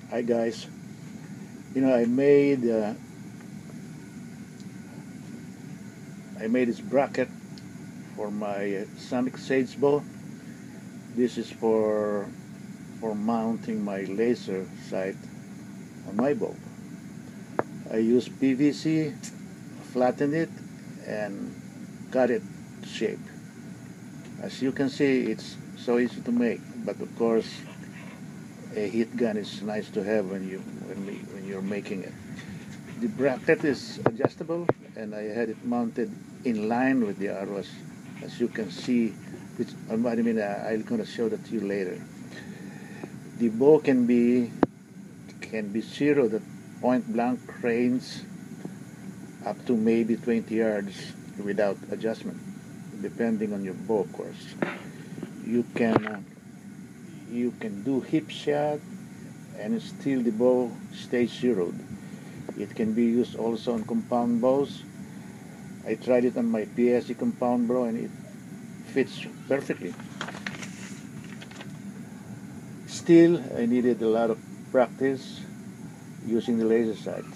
Hi guys, I made this bracket for my Sonic Sage bow. This is for mounting my laser sight on my bow. I use PVC, flattened it, and cut it shape. As you can see, it's so easy to make. But of course, a heat gun is nice to have when you're making it. The bracket is adjustable, and I had it mounted in line with the arrows, as you can see. I'm going to show that to you later. The bow can be zeroed at point blank range up to maybe 20 yards without adjustment, depending on your bow, of course. You can do hip shot, and still the bow stays zeroed. It can be used also on compound bows. I tried it on my PSE compound bow, and it fits perfectly. Still, I needed a lot of practice using the laser sight.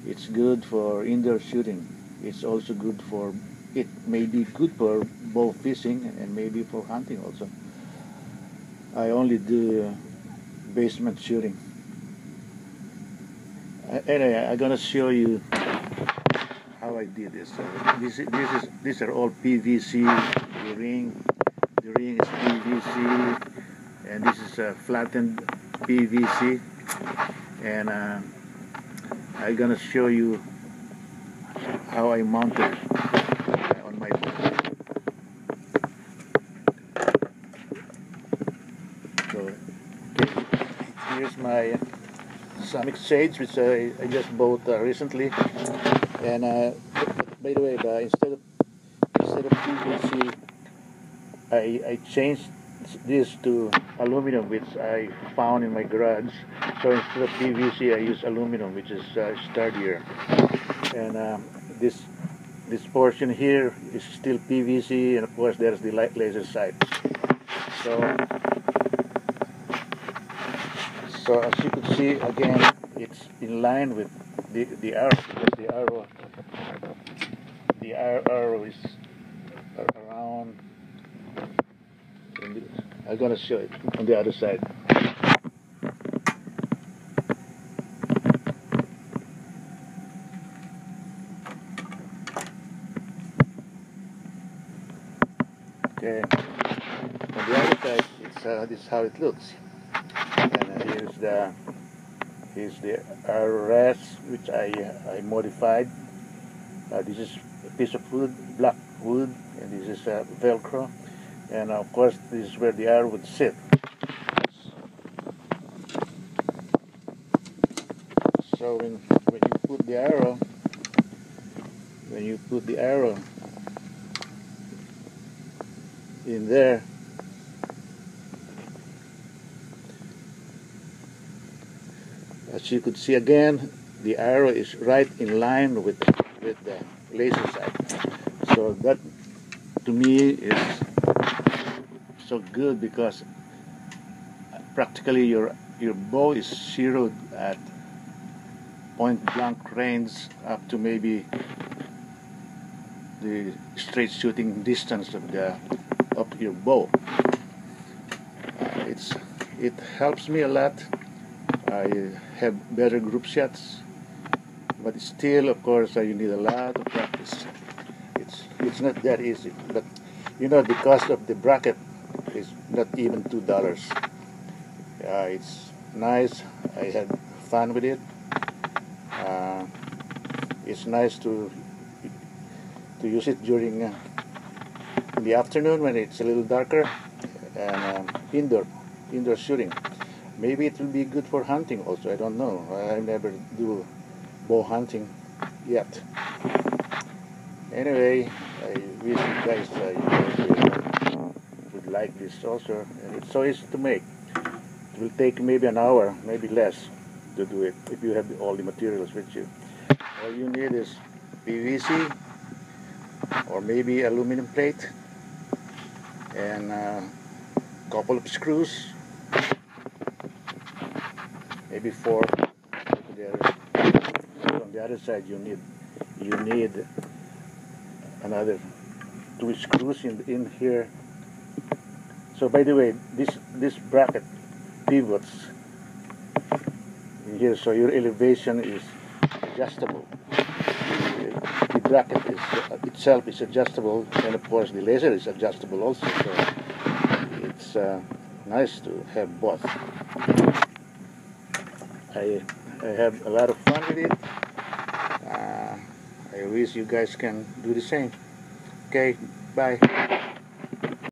It's good for indoor shooting. It may be good for bow fishing and maybe for hunting also. I only do basement shooting. Anyway, I'm gonna show you how I did this. These are all PVC. The ring is PVC, and this is a flattened PVC. And I'm gonna show you how I mounted on my bow. So here's my Sonic Sage, which I just bought recently. And by the way, instead of PVC, I changed this to aluminum, which I found in my garage. So instead of PVC, I use aluminum, which is sturdier. And this portion here is still PVC, and of course there's the light laser sight. So as you can see, again, it's in line with the arrow, because the arrow is around. I'm gonna show it on the other side. Okay, on the other side, this is how it looks. And here's the RS, which I modified. This is a piece of wood, black wood, and this is Velcro. And of course, this is where the arrow would sit. So when you put the arrow in there, as you could see again, the arrow is right in line with the laser sight. So that to me is so good, because practically your bow is zeroed at point blank range up to maybe the straight shooting distance of your bow. It helps me a lot. I have better group shots, but still, of course, you need a lot of practice. It's not that easy, but the cost of the bracket is not even $2. It's nice. I had fun with it. It's nice to use it during in the afternoon when it's a little darker, and indoor shooting. Maybe it will be good for hunting also. I don't know. I never do bow hunting yet. Anyway, I wish you guys would like this also. And it's so easy to make. It will take maybe an hour, maybe less, to do it if you have all the materials with you. All you need is PVC or maybe aluminum plate and a couple of screws, maybe 4 there. On the other side you need another 2 screws in here. So by the way, this bracket pivots in here, so your elevation is adjustable. The bracket itself is adjustable, and of course the laser is adjustable also. So it's nice to have both. I have a lot of fun with it. I wish you guys can do the same. Okay, bye.